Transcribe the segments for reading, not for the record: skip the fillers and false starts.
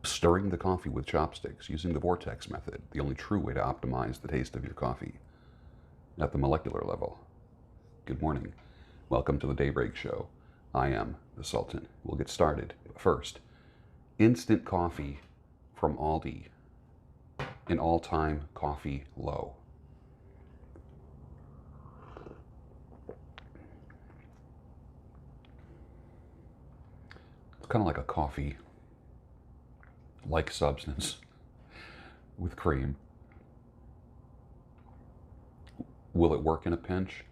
Stirring the coffee with chopsticks using the vortex method, the only true way to optimize the taste of your coffee at the molecular level. Good morning. Welcome to the Daybreak Show. I am the Sultan. We'll get started. First, instant coffee from Aldi, an all-time coffee low. It's kind of like a coffee-like substance with cream. Will it work in a pinch?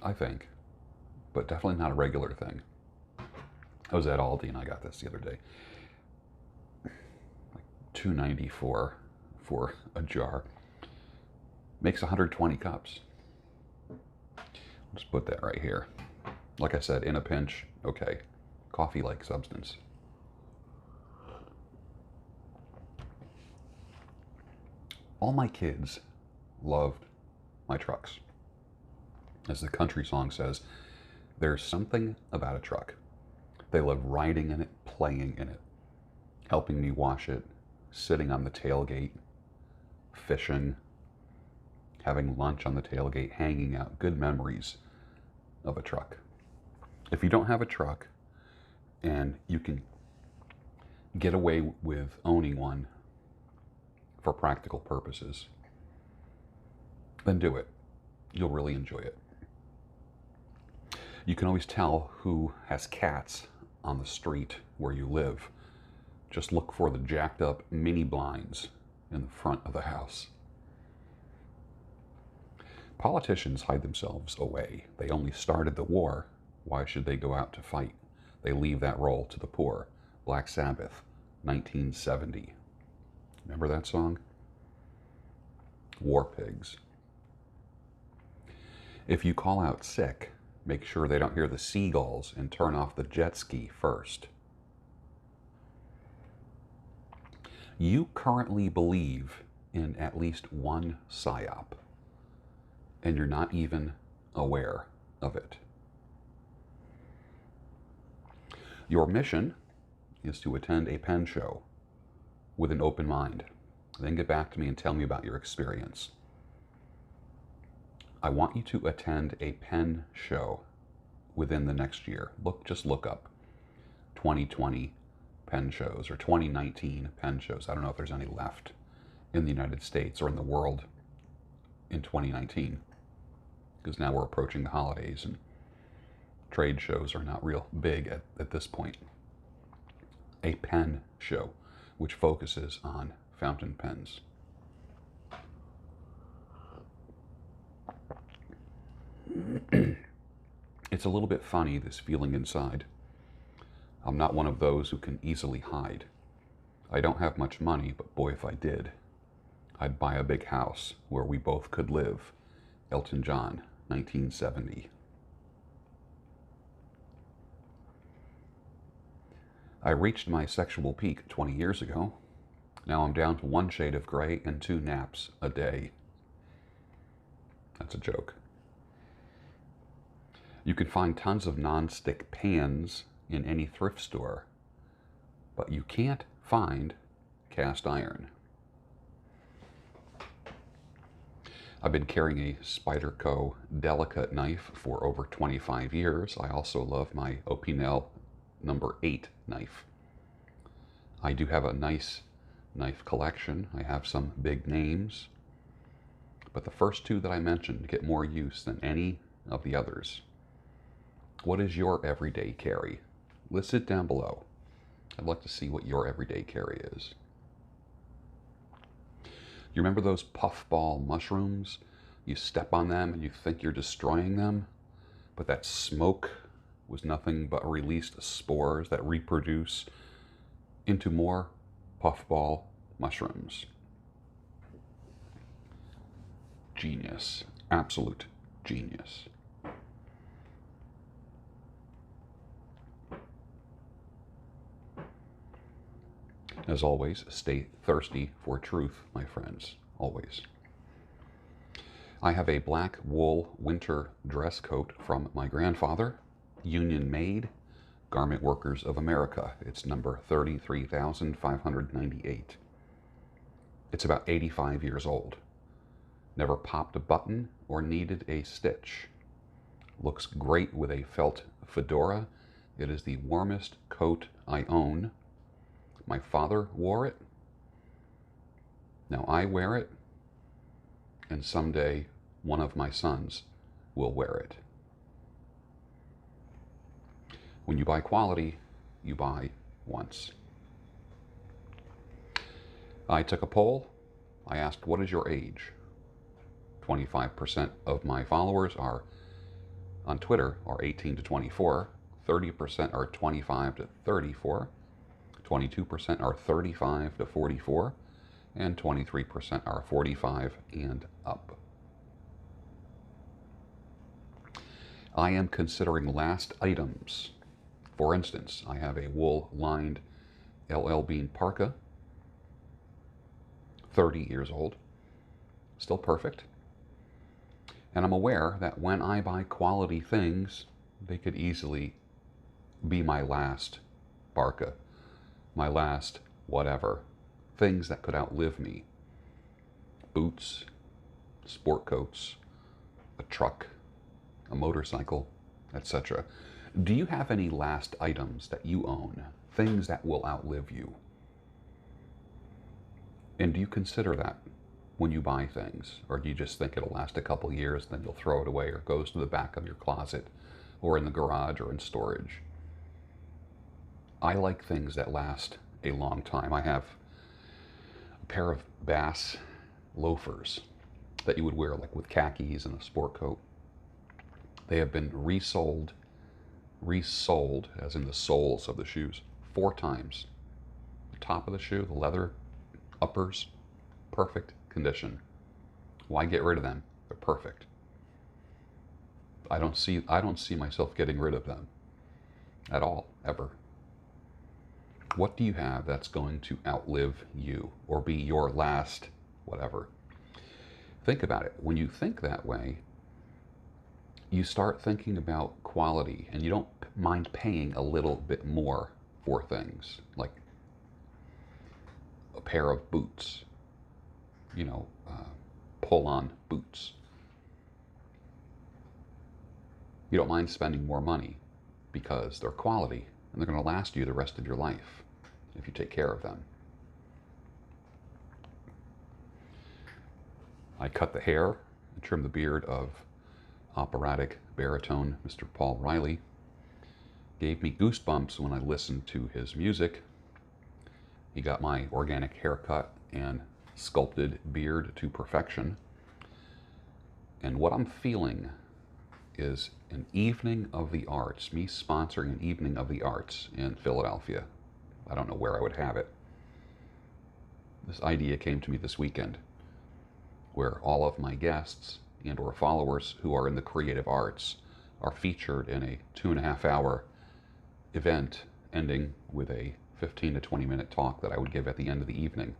I think, but definitely not a regular thing. I was at Aldi and I got this the other day. Like $2.94 for a jar. Makes 120 cups. I'll just put that right here. Like I said, in a pinch, okay. Coffee-like substance. All my kids loved my trucks. As the country song says, there's something about a truck. They love riding in it, playing in it, helping me wash it, sitting on the tailgate, fishing, having lunch on the tailgate, hanging out. Good memories of a truck. If you don't have a truck and you can get away with owning one for practical purposes, then do it. You'll really enjoy it. You can always tell who has cats on the street where you live. Just look for the jacked up mini blinds in the front of the house. Politicians hide themselves away. They only started the war. Why should they go out to fight? They leave that role to the poor. Black Sabbath, 1970. Remember that song? War pigs. If you call out sick, make sure they don't hear the seagulls and turn off the jet ski first. You currently believe in at least one psyop, and you're not even aware of it. Your mission is to attend a pen show with an open mind. Then get back to me and tell me about your experience. I want you to attend a pen show within the next year. Just look up 2020 pen shows or 2019 pen shows. I don't know if there's any left in the United States or in the world in 2019, because now we're approaching the holidays and trade shows are not real big at this point. A pen show which focuses on fountain pens. It's a little bit funny, this feeling inside. I'm not one of those who can easily hide. I don't have much money, but boy, if I did, I'd buy a big house where we both could live. Elton John, 1970. I reached my sexual peak 20 years ago. Now I'm down to one shade of gray and 2 naps a day. That's a joke. You can find tons of non-stick pans in any thrift store, but you can't find cast iron. I've been carrying a Spyderco Delicate knife for over 25 years. I also love my Opinel number 8 knife. I do have a nice knife collection. I have some big names, but the first 2 that I mentioned get more use than any of the others. What is your everyday carry? List it down below. I'd like to see what your everyday carry is. You remember those puffball mushrooms? You step on them and you think you're destroying them, but that smoke was nothing but released spores that reproduce into more puffball mushrooms. Genius. Absolute genius. As always, stay thirsty for truth, my friends. Always. I have a black wool winter dress coat from my grandfather, union made, Garment Workers of America. It's number 33,598. It's about 85 years old. Never popped a button or needed a stitch. Looks great with a felt fedora. It is the warmest coat I own. My father wore it. Now I wear it. And someday one of my sons will wear it. When you buy quality, you buy once. I took a poll. I asked, what is your age? 25% of my followers are on Twitter are 18 to 24, 30% are 25 to 34, 22% are 35 to 44, and 23% are 45 and up. I am considering last items. For instance, I have a wool-lined LL Bean parka, 30 years old, still perfect. And I'm aware that when I buy quality things, they could easily be my last parka, my last whatever, things that could outlive me. Boots, sport coats, a truck, a motorcycle, etc. Do you have any last items that you own, things that will outlive you? And do you consider that when you buy things? Or do you just think it'll last a couple years, then you'll throw it away, or it goes to the back of your closet, or in the garage, or in storage? I like things that last a long time. I have a pair of Bass loafers that you would wear like with khakis and a sport coat. They have been resoled, as in the soles of the shoes, 4 times. The top of the shoe, the leather uppers, perfect condition. Why get rid of them? They're perfect. I don't see myself getting rid of them at all, ever. What do you have that's going to outlive you or be your last whatever? Think about it. When you think that way, you start thinking about quality, and you don't mind paying a little bit more for things, like a pair of boots, pull-on boots. You don't mind spending more money because they're quality and they're going to last you the rest of your life if you take care of them. I cut the hair and trim the beard of operatic baritone Mr. Paul Riley. Gave me goosebumps when I listened to his music. He got my organic haircut and sculpted beard to perfection. And what I'm feeling is an evening of the arts, me sponsoring an evening of the arts in Philadelphia. I don't know where I would have it. This idea came to me this weekend, where all of my guests and or followers who are in the creative arts are featured in a 2.5-hour event ending with a 15 to 20 minute talk that I would give at the end of the evening.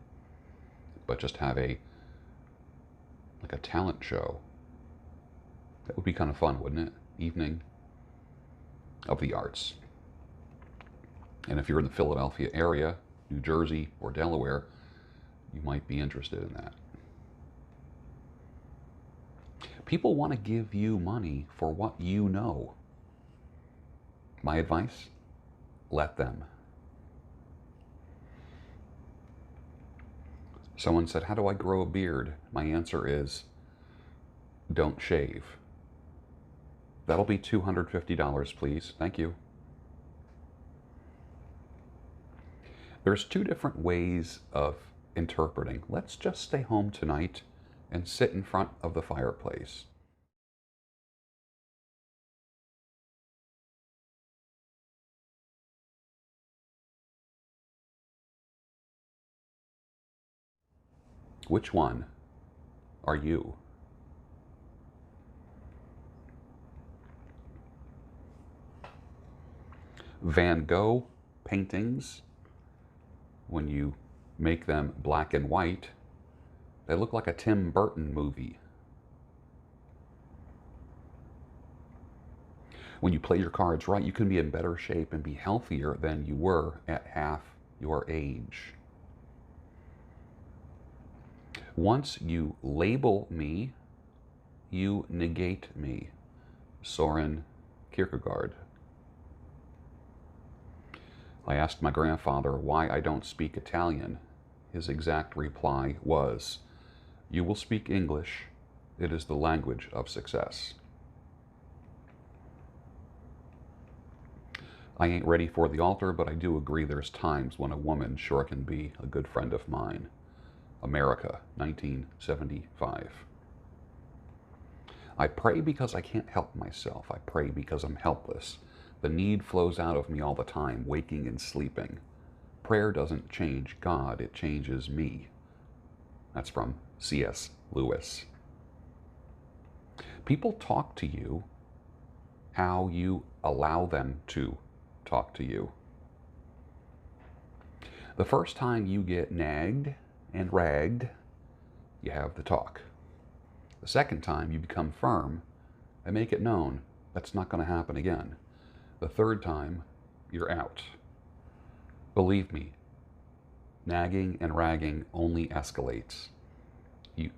But just have like a talent show. That would be kind of fun, wouldn't it? Evening of the arts. And if you're in the Philadelphia area, New Jersey, or Delaware, you might be interested in that. People want to give you money for what you know. My advice? Let them. Someone said, how do I grow a beard? My answer is, don't shave. That'll be $250, please. Thank you. There's 2 different ways of interpreting. Let's just stay home tonight and sit in front of the fireplace. Which one are you? Van Gogh paintings, when you make them black and white, they look like a Tim Burton movie. When you play your cards right, you can be in better shape and be healthier than you were at half your age. Once you label me, you negate me. Soren Kierkegaard. I asked my grandfather why I don't speak Italian. His exact reply was, "You will speak English. It is the language of success." I ain't ready for the altar, but I do agree there's times when a woman sure can be a good friend of mine. America, 1975. I pray because I can't help myself. I pray because I'm helpless. The need flows out of me all the time, waking and sleeping. Prayer doesn't change God, it changes me. That's from C.S. Lewis. People talk to you how you allow them to talk to you. The first time you get nagged and ragged, you have the talk. The second time you become firm and make it known that's not going to happen again. The third time, you're out. Believe me, nagging and ragging only escalates.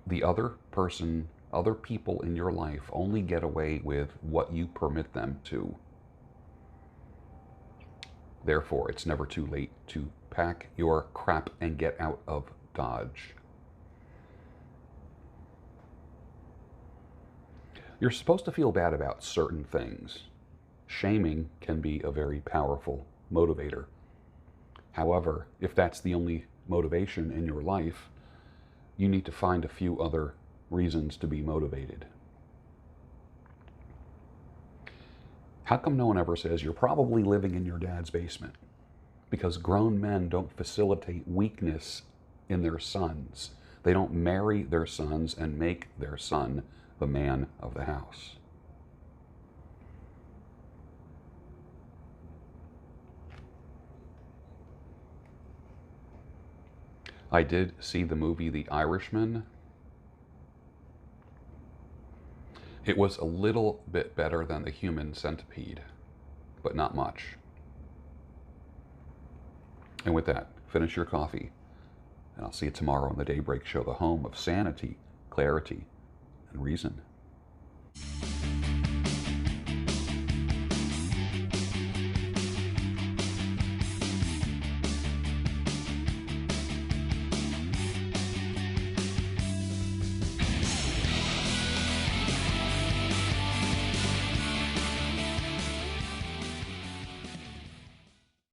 The other people in your life only get away with what you permit them to. Therefore, it's never too late to pack your crap and get out of Dodge. You're supposed to feel bad about certain things. Shaming can be a very powerful motivator. However, if that's the only motivation in your life, you need to find a few other reasons to be motivated. How come no one ever says you're probably living in your dad's basement? Because grown men don't facilitate weakness in their sons. They don't marry their sons and make their son the man of the house. I did see the movie The Irishman. It was a little bit better than The Human Centipede, but not much. And with that, finish your coffee, and I'll see you tomorrow on the Daybreak Show, the home of sanity, clarity, and reason.